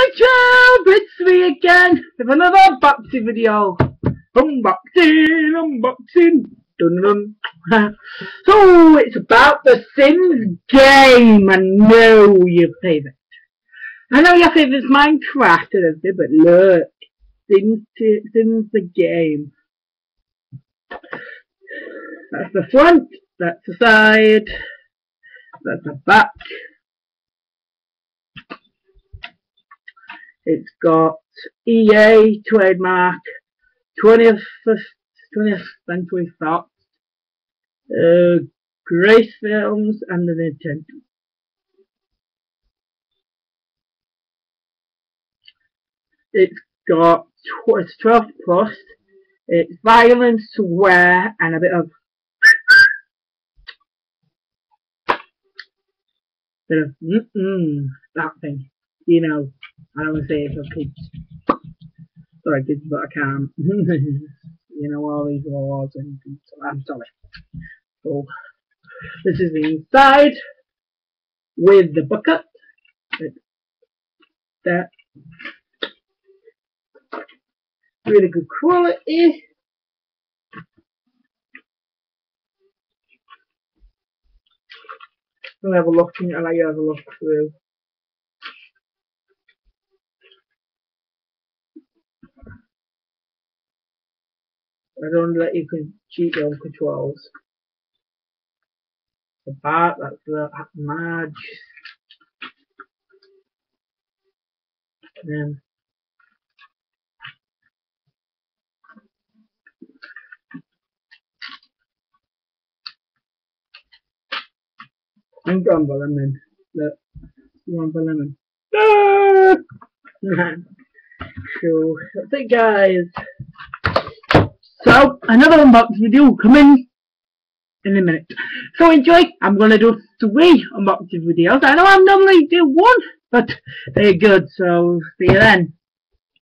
Hi YouTube, it's me again with another unboxing video. Unboxing. Dun dun. So it's about the Sims game. I know your favourite. I know your favourite's Minecraft and everything, but look, Sims the game. That's the front. That's the side. That's the back. It's got EA trademark, 20th Century Fox, Grace Films, and the Nintendo. It's got 12 plus. It's violence, swear, and a bit of that thing. You know, I don't want to say it for kids. Sorry kids, but I can't. You know, all these laws and things, so I'm sorry. So, this is the inside with the bucket. It's that. Really good quality. I'll have a look and I'll let you have a look through. I don't let you cheat your own controls. The back, that's the Marge. I'm going for lemon. Look, you want for lemon? Ah! So that's it, guys. So another unboxing video coming in a minute. So enjoy. I'm gonna do 3 unboxing videos. I know I normally do 1, but they're good. So see you then.